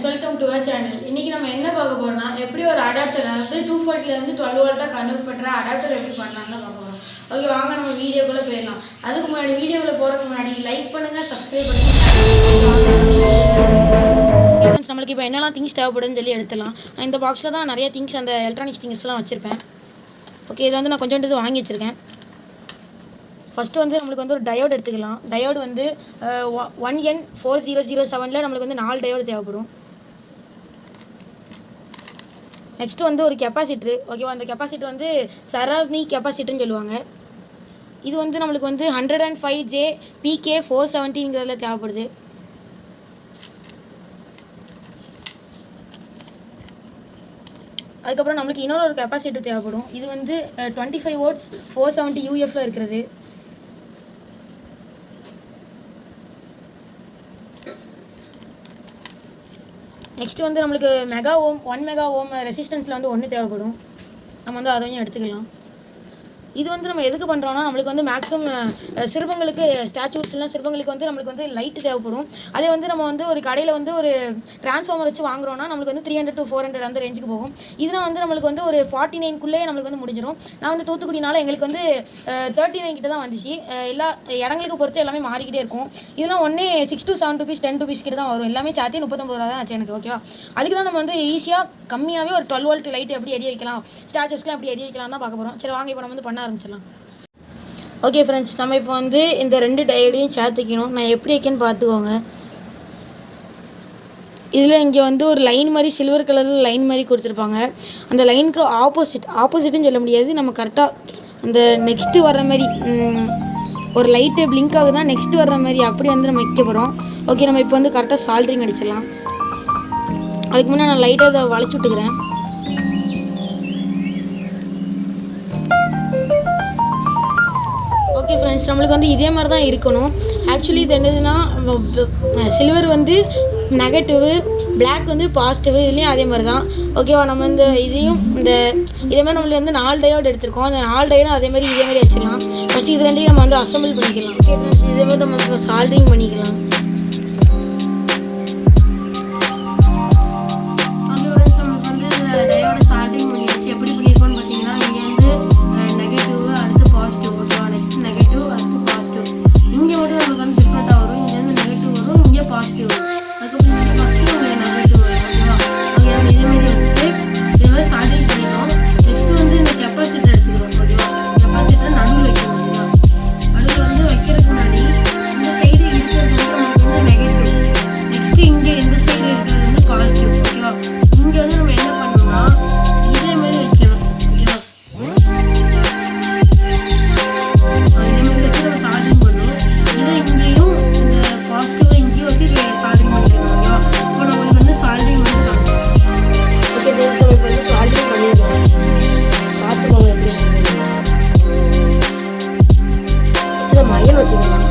Welcome to our channel. இன்னைக்கு நம்ம என்ன பார்க்க போறோம்னா எப்படி ஒரு அடாப்டர் அதாவது 240 ல இருந்து 12 வோல்ட்டா கன்வெர்ட் பண்ற அடாப்டர் எப்படி பண்ணலாம்னு பார்க்க போறோம். ஓகே, வாங்க நம்ம வீடியோக்குள்ள போயிடலாம். அதுக்கு முன்னாடி வீடியோக்குள்ள போறதுக்கு முன்னாடி லைக் பண்ணுங்க, சப்ஸ்கிரைப் பண்ணுங்க. ஃப்ரெண்ட்ஸ், நம்மளுக்கு இப்போ என்னெல்லாம் திங்ஸ் தேவைப்படுதுன்னு சொல்லி எடுத்துடலாம். நான் இந்த பாக்ஸில் தான் நிறைய திங்ஸ் அந்த எலக்ட்ரானிக்ஸ் திங்ஸ்லாம் வச்சுருப்பேன். ஓகே, இது வந்து நான் கொஞ்சோண்டு இது வாங்கி வச்சுருக்கேன். ஃபஸ்ட்டு வந்து நம்மளுக்கு வந்து ஒரு டயோடு எடுத்துக்கலாம். டயோடு வந்து 1N4007 நம்மளுக்கு வந்து 4 டயோடு தேவைப்படும். நெக்ஸ்ட்டு வந்து ஒரு கெப்பாசிட்ரு. ஓகேவா, அந்த கெப்பாசிட்டர் வந்து சரவ்னி கெப்பாசிட்டர்னு சொல்லுவாங்க. இது வந்து நம்மளுக்கு வந்து 105J PK470ங்கிறதுல தேவைப்படுது. அதுக்கப்புறம் நம்மளுக்கு இன்னொரு ஒரு கெப்பாசிட்டர் தேவைப்படும். இது வந்து 25 volts 470 UF இருக்கிறது. நெக்ஸ்ட்டு வந்து நம்மளுக்கு மெகா ஓம் 1 மெகா ஓம் ரெசிஸ்டன்ஸில் வந்து ஒன்று தேவைப்படும். நம்ம வந்து அதையும் எடுத்துக்கலாம். இது வந்து நம்ம எதுக்கு பண்ணுறோம்னா, நம்மளுக்கு வந்து மேக்ஸிமம் சிறுவங்களுக்கு ஸ்டாச்சூஸ்லாம் சிறுவங்களுக்கு வந்து நம்மளுக்கு வந்து லைட்டு தேவைப்படும். அதே வந்து நம்ம வந்து ஒரு கடையில் வந்து ஒரு டிரான்ஸ்ஃபார்மர் வச்சு வாங்குறோம்னா நம்மளுக்கு வந்து 300 to 400 அந்த ரேஞ்சுக்கு போகும். இதெல்லாம் வந்து நம்மளுக்கு வந்து ஒரு 49க்குள்ளேயே நம்மளுக்கு வந்து முடிஞ்சிடும். நான் வந்து தூத்துக்குடினால எங்களுக்கு வந்து 39 கிட்ட தான் வந்துச்சு. எல்லா இடங்களுக்கு பொறுத்து எல்லாமே மாறிக்கிட்டே இருக்கும். இதெல்லாம் ஒன்றே 6 to 7 rupees 10 rupees கிட்ட தான் வரும். எல்லாமே சாத்தி 39 ரூபா தான் ஆச்சு எனக்கு. ஓகேவா, அதுக்கு தான் நம்ம வந்து ஈஸியாக கம்மியாகவே ஒரு 12 வோல்ட் லைட் எப்படி எரிய வைக்கலாம், ஸ்டாச்சூஸ்லாம் எப்படி எரிய வைக்கலாம் தான் பார்க்க போகிறோம். சரி, வாங்க இப்போ நம்ம வந்து பண்ண ஆரம்பிச்சிடலாம். ஓகே ஃப்ரெண்ட்ஸ், நம்ம இப்போ வந்து இந்த 2 டயோடையும் சேர்த்துக்கணும். நான் எப்படி வைக்கேன்னு பார்த்துக்கோங்க. இதில் இங்கே வந்து ஒரு லைன் மாதிரி சில்வர் கலரில் லைன் மாதிரி கொடுத்துருப்பாங்க. அந்த லைனுக்கு ஆப்போசிட்டுன்னு சொல்ல முடியாது. நம்ம கரெக்டாக அந்த நெக்ஸ்ட்டு வர்ற மாதிரி ஒரு லைட்டு பிளிங்க் ஆகுதுன்னா நெக்ஸ்ட்டு வர்ற மாதிரி அப்படி வந்து நம்ம வைக்க போகிறோம். ஓகே, நம்ம இப்போ வந்து கரெக்டாக சால்ட்ரிங் அடிச்சிடலாம். அதுக்கு முன்னே நான் லைட்டாக இதை வளைச்சி விட்டுக்கிறேன். ஓகே ஃப்ரெண்ட்ஸ், நம்மளுக்கு வந்து இதே மாதிரி தான் இருக்கணும். ஆக்சுவலி இது என்னதுன்னா, சில்வர் வந்து நெகட்டிவு, பிளாக் வந்து பாசிட்டிவ். இதுலேயும் அதே மாதிரி தான். ஓகேவா, நம்ம இந்த இதையும் இதே மாதிரி நம்மளுக்கு வந்து 4 டயோடு எடுத்துருக்கோம். அந்த 4 டயோடும் இதே மாதிரி வச்சுக்கலாம். ஃபஸ்ட்டு இது ரெண்டையும் நம்ம வந்து அசம்பிள் பண்ணிக்கலாம். ஓகே ஃப்ரெண்ட்ஸ், இதே மாதிரி நம்ம இப்போ சால்ட்ரிங் பண்ணிக்கலாம். டயோட சால்ட்ரிங் பண்ணிடுச்சு. எப்படி பண்ணியிருக்கோன்னு பார்த்தீங்கன்னா, இங்கே வந்து நெகட்டிவ் அடுத்து பாசிட்டிவ். ஓகேவா, நெக்ஸ்ட் நெகட்டிவ் அடுத்து பாசிட்டிவ். இங்கே மட்டும் நமக்கு வந்து டிஃப்ரெண்ட்டாக வரும். இங்கே வந்து நெகட்டிவ் வரும், இங்கே பாசிட்டிவ் வரும். அதுக்கப்புறம் இங்கே பாசிட்டிவ், இங்கே நெகட்டிவ் வரும். ஓகேவா, அங்கே நம்ம இதேமாதிரி எடுத்து இதே மாதிரி சால்ட்ரிங் பண்ணிக்கிறோம். நெக்ஸ்ட்டு வந்து இந்த கெப்பாசிட்டர் எடுத்துக்கிறோம். ஓகேவா, கெப்பாசிட்டர் நடுவில் வைக்கணும். ஓகேவா, அடுத்து வந்து வைக்கிறதுக்கு முன்னாடி இந்த சைடு இருக்கிறது வந்து நமக்கு வந்து நெகட்டிவ். நெக்ஸ்ட்டு இங்கே இந்த சைடு இருக்கிறது வந்து பாசிட்டிவ். ஓகேவா, இங்கே வந்து நம்ம என்ன பண்ணணும்னா இதே மாதிரி வைக்கணும். ஓகேவா, இதே மாதிரி வச்சு நம்ம சால்ட்ரிங் பண்ணணும். இதை இங்கேயும் இந்த பாசிட்டிவாக இங்கேயும் வச்சு சால்ட்ரிங் பண்ணிக்கணும். ஓகேவா, இப்போ நம்மளுக்கு வந்து சால்ட்ரிங் வந்து ஓகே ஃப்ரெண்ட்ஸ், நமக்கு வந்து சால்ட்ரிங் பண்ணிடலாம். பார்த்துக்கோங்க எப்படி இதை மையம் வச்சுக்கலாம்.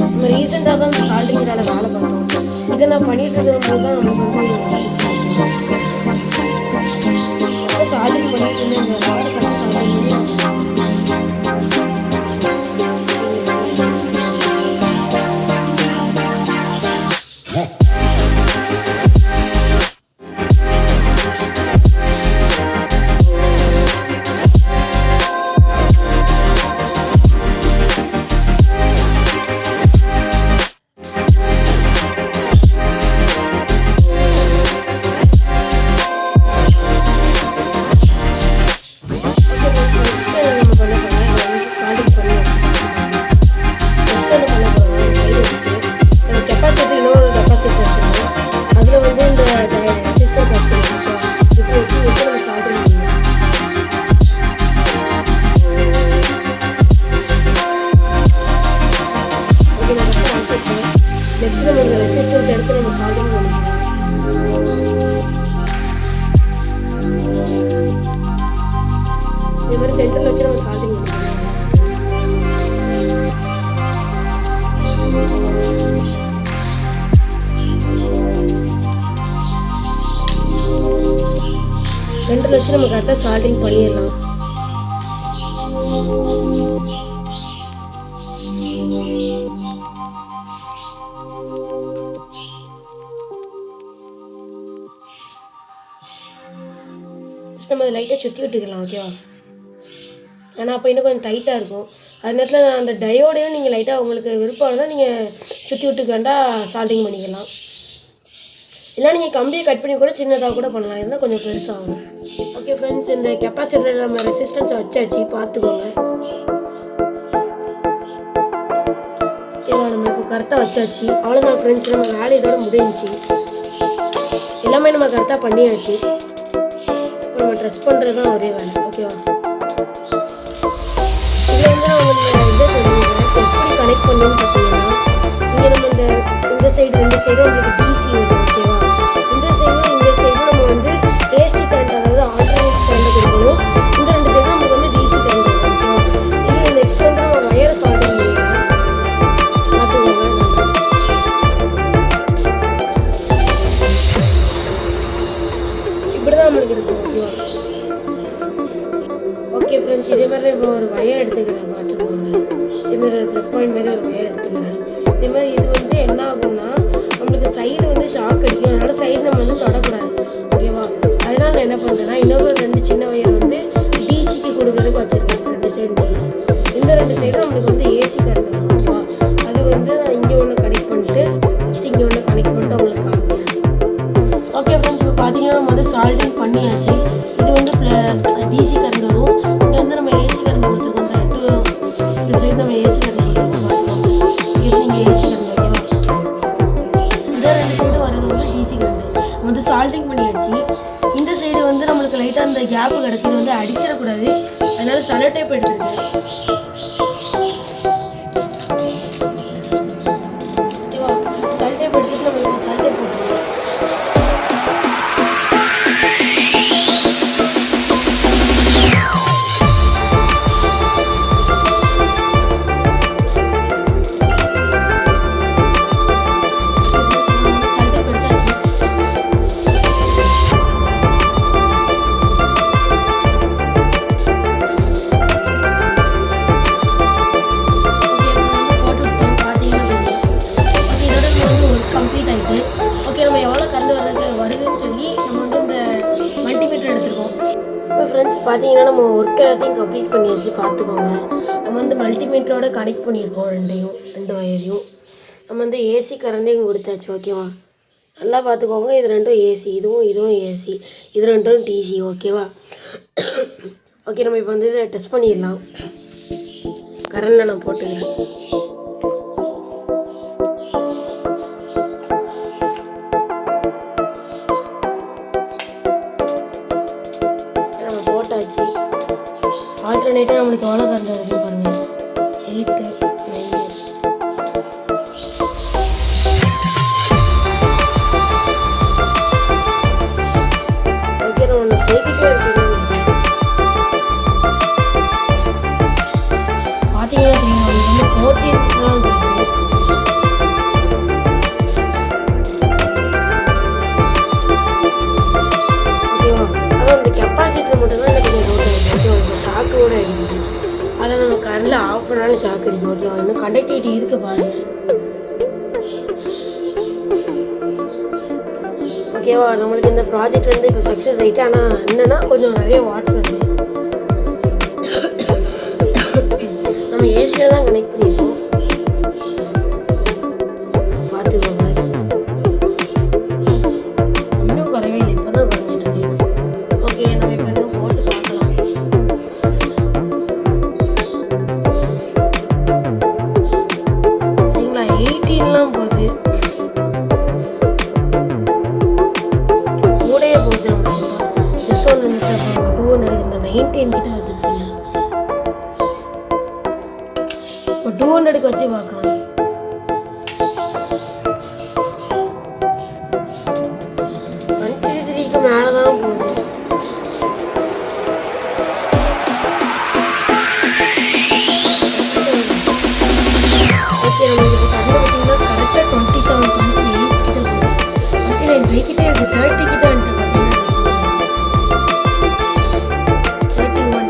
நம்ம ரீசெண்டாக தான் சால்ட்ரிங்கால வேலை பார்த்தோம். இதை நான் பண்ணிட்டு இருக்கும்போது தான் நமக்கு வந்து சால்ட்ரிங் பண்ணிட்டு இருந்தேன். இந்த வேலை பண்ண சால்ட்ரிங் ரெசிஸ்டன்ஸ் எடுத்து நம்ம சால்ட்ரிங் பண்ணிக்கலாம். இதே மாதிரி சென்டரில் வச்சு நம்ம சால்ட்ரிங் பண்ணிக்கலாம். சென்டரில் வச்சு நம்ம கரெக்டாக சால்ட்ரிங் பண்ணிடலாம். நம்ம அதை லைட்டாக சுற்றி விட்டுக்கலாம். ஓகேவா? ஏன்னா அப்போ இன்னும் கொஞ்சம் டைட்டாக இருக்கும். அது நேரத்தில் அந்த டயோடையும் நீங்கள் லைட்டாக உங்களுக்கு விருப்பம் இருந்தால் நீங்கள் சுற்றி விட்டுக்காண்டா சால்டிங் பண்ணிக்கலாம். இல்லை நீங்கள் கம்பியை கட் பண்ணி கூட சின்னதாக கூட பண்ணலாம். இருந்தால் கொஞ்சம் பெருசாகும். ஓகே ஃப்ரெண்ட்ஸ், இந்த கெப்பாசிட்டரில் நம்ம ரெசிஸ்டன்ஸை வச்சாச்சு, பார்த்துக்கோங்க. ஓகேவா? நம்ம இப்போ கரெக்டாக வச்சாச்சு. அவ்வளோதான் ஃப்ரெண்ட்ஸ், நம்ம வேலை இதோட முடிஞ்சிச்சு. எல்லாமே நம்ம கரெக்டாக பண்ணியாச்சு. இப்போ நம்ம ட்ரெஸ் பண்ணுறது தான் ஒரே வேலை. ஓகேவா? இதில் வந்து நான் உங்களுக்கு இதை சொல்லுவேன், எப்படி கனெக்ட் பண்ணணும்னு பார்த்தீங்கன்னா, இங்கே நம்ம இந்த சைடு 2 சைடும் உங்களுக்கு டிசி வரும். ஓகேவா? இந்த சைடும் நம்ம வந்து ஏசி கரண்ட், அதாவது ஆல்டர்னேட் கரண்ட் கொடுக்கணும். இந்த 2 சைடும் நமக்கு வந்து டிசி கரண்ட் வரும். ஓகேவா? இது நெக்ஸ்ட் வந்து நம்ம வயரை சால்டிங் பண்ணிடலாம். பார்த்துக்கோங்க. இப்படி தான் நம்மளுக்கு இருக்கும். ஓகேவா? ஓகே ஃப்ரெண்ட்ஸ், இதே மாதிரி இப்போ ஒரு வயர் எடுத்துக்கிறேன். பார்த்துக்கோங்க. இதேமாதிரி ஒரு ப்ளக் பாயிண்ட் மாதிரி ஒரு வயர் எடுத்துக்கிறேன். இதே மாதிரி இது வந்து என்ன ஆகும்னா, நம்மளுக்கு சைடு வந்து ஷாக் அடிக்கும். அதனால் சைடு நம்ம வந்து தொடக்கூடாது. ஓகேவா? அதனால் நான் என்ன பண்ணுறேன்னா, இன்னொரு 2 சின்ன வயர் வந்து டிசிக்கு கொடுக்குறதுக்கு வச்சுருக்கேன். 2 சைடு டிசி. இந்த 2 சைடும் நம்மளுக்கு வந்து ஏசி கரண்ட் வரும். ஓகேவா? அது வந்து நான் இங்கே ஒன்று கனெக்ட் பண்ணிட்டு நெக்ஸ்ட் இங்கே ஒன்று கனெக்ட் பண்ணிட்டு உங்களுக்கு காமிக்கிறேன். ஓகே ஃப்ரெண்ட்ஸ், இப்போ பார்த்தீங்கன்னா நம்ம வந்து சால்டிங் பண்ணியாச்சு. இது வந்து டிசி கரண்ட் வரும். இங்கே வந்து நம்ம ஏசி கரண்ட் கொடுத்துருக்கோம். இந்த சைடு நம்ம ஏசி கரண்ட் கொடுத்துருக்கோம். இங்கே நீங்கள் ஏசி கரண்ட். ஓகேவா? இந்த 2 சைடு வரது வந்து டிசி கரண்ட். நம்ம வந்து சால்டிங் பண்ணியாச்சு. இந்த சைடு வந்து நம்மளுக்கு லைட்டாக அந்த கேப்பு கிடக்கு. இது வந்து அடிச்சிடக்கூடாது. அதனால சலோ டேப் எடுத்துருக்கேன். ஓகேவா? சலோ டேப் எடுத்துட்டு நம்ம சலோ டேப் போட்டுருக்கோம். ஃப்ரெண்ட்ஸ், பார்த்தீங்கன்னா நம்ம ஒர்க் எல்லாத்தையும் கம்ப்ளீட் பண்ணியாச்சு. பார்த்துக்கோங்க. நம்ம வந்து மல்டிமீட்டரோட கனெக்ட் பண்ணியிருக்கோம். 2 வயரையும் நம்ம வந்து ஏசி கரண்டையும் கொடுத்தாச்சு. ஓகேவா? நல்லா பார்த்துக்கோங்க. இது 2ம் ஏசி, இதுவும் ஏசி, இது 2ம் டிசி. ஓகேவா? ஓகே, நம்ம இப்போ வந்து இதை டெஸ்ட் பண்ணிடலாம். கரண்டில் நான் போட்டுக்கிறேன். ஆல்டர்னேட்டாக நம்மளுக்கு எவ்வளோ கரண்ட் வருது பாருங்கள். 8, 9. ஓகே, நான் ஒன்று போய்கிட்டே இருக்கேன். பார்த்தீங்கன்னா தெரியும், வந்து 14 போயிட்டு. ஓகேவா? அதான் அந்த கெப்பாசிட்டர் மட்டும்தான் எனக்கு கொஞ்சம் நோட் ஆகிடுச்சு. ஓகேவா? இந்த ஷாக்கு கூட அடிக்குது. அதை நம்ம கரண்டில் ஆஃப் பண்ணாலும் ஷாக் அடிக்கும். ஓகேவா? இன்னும் கண்டக்டிவிட்டி இருக்குது பாருங்கள். ஓகேவா? நம்மளுக்கு இந்த ப்ராஜெக்ட் வந்து இப்போ சக்ஸஸ் ஆகிட்டு. ஆனால் என்னென்னா கொஞ்சம் நிறைய வாட்ஸ் வருது. நம்ம ஏசியில் தான் கனெக்ட் பண்ணியிருக்கோம். பார்த்துக்கோங்க. இன்னும் குறைவே இல்லை, இப்போ தான் குறைஞ்சிட்டு இருக்கு. ஓகே, நம்ம இப்போ இன்னும் போட்டு பார்க்கலாம். சரிங்களா? 18லாம் போகுது. கூடயே போகுது. நம்ம ப்ளஸ் 1 இருந்துச்சு, 2 எடுக்குது. 19 கிட்ட வந்துருக்குங்க. இப்போ 200க்கு வச்சு பார்க்கலாம். மேலே தான் போகுது. ஓகே, நம்ம இப்போ கரண்ட் பார்த்தீங்கன்னா கரெக்டாக 27.8 கிட்ட போகுது. 29 போய்கிட்டே இருக்குது. 30 கிட்ட வந்துட்டு பார்த்தீங்கன்னா 31,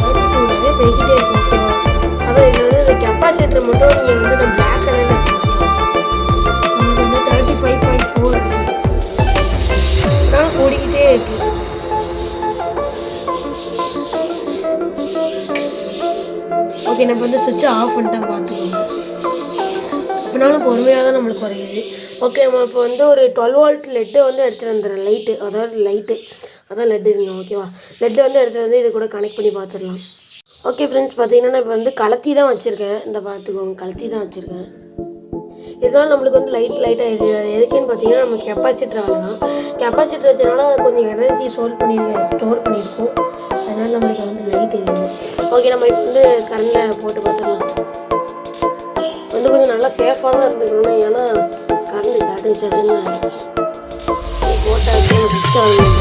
32 போய்கிட்டே இருக்கு. ஓகேவா? அதான் இதில் வந்து இந்த கெப்பாசிட்டர் மட்டும் நீங்கள் வந்து நம்ம பிளாக் கலரில் இருக்கு. ஓகேவா? நமக்கு வந்து 35.4 இருக்குது. அதனால கூடிக்கிட்டே இருக்குது. ஓகே, நம்ம வந்து சுவிட்சை ஆஃப் பண்ணிட்டேன் பார்த்துக்கோங்க. அப்படினாலும் பொறுமையாக தான் நம்மளுக்கு குறையுது. ஓகே, நம்ம இப்போ வந்து ஒரு 12 வோல்ட் லெட்டு வந்து எடுத்துகிட்டு வந்துடுறேன். லைட்டு, அதாவது லைட்டு, அதான் லெட்டு இருங்க. ஓகேவா, லெட்டு வந்து எடுத்துகிட்டு வந்து இது கூட கனெக்ட் பண்ணி பார்த்துடலாம். ஓகே ஃப்ரெண்ட்ஸ், பார்த்தீங்கன்னா நான் இப்போ வந்து கலத்தி தான் வச்சுருக்கேன். இந்த பார்த்துக்கோங்க, கலத்தி தான் வச்சுருக்கேன். இதனால் நம்மளுக்கு வந்து லைட்டாக எதுக்குன்னு பார்த்தீங்கன்னா நம்ம கெப்பாசிட்டர் ஆகலாம். கெப்பாசிட்டர் வச்சனால கொஞ்சம் எனர்ஜி ஸ்டோர் பண்ணியிருக்கோம். அதனால் நம்மளுக்கு வந்து லைட் எரியுது. ஓகே, நம்ம இப்போ வந்து கரண்டில் போட்டு பார்த்துக்கலாம். வந்து கொஞ்சம் நல்லா சேஃபாக தான் இருந்துக்கணும். ஏன்னா கரண்ட் சட்டுன்னு போட்டாச்சு சுவிட்ச் ஆகணும்.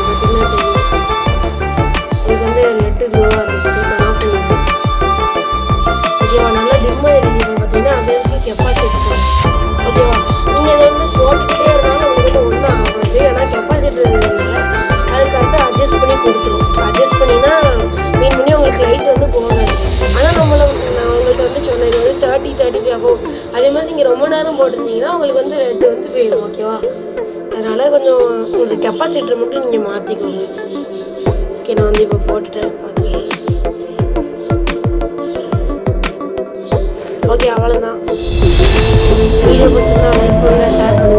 பார்த்தீங்கன்னா தெரியும், உங்களுக்கு வந்து லெட்டு க்ளோவாக இருந்துச்சு. நான் ஆஃப் பண்ணிடுறேன். ஓகேவா, நல்லா டிம்மாக எரியுது. பார்த்தீங்கன்னா அது வந்து கெப்பாசிட்டர். ஓகேவா, நீங்கள் அதை வந்து போட்டுக்கிட்டே இருந்தாலும் உங்களுக்கு வந்து ஒன்றும் ஆகாது. ஏன்னா கெப்பாசிட்டர் இருக்குதுங்க, அது கரெக்டாக அட்ஜஸ்ட் பண்ணி கொடுத்துரும். அட்ஜஸ்ட் பண்ணினா மீன் பண்ணி உங்களுக்கு லைட் வந்து போகாது. ஆனால் நான் உங்களுக்கு வந்து சொன்னேன், இது வந்து 30-35 ஆகும். அதே மாதிரி நீங்கள் ரொம்ப நேரம் போட்டிருந்தீங்கன்னா உங்களுக்கு வந்து ரெட்டு வந்து போயிடும். ஓகேவா, அதனால் கொஞ்சம் உங்களுக்கு கெப்பாசிட்டர் மட்டும் நீங்கள் மாற்றிக்கோங்க. ஓகே, நான் வந்து இப்போ போட்டுட்டேன். ஓகே, அவ்வளோதான். வீடியோ பிடிச்சிருந்தா லைக் பண்ணுங்கள், ஷேர் பண்ணுங்கள்.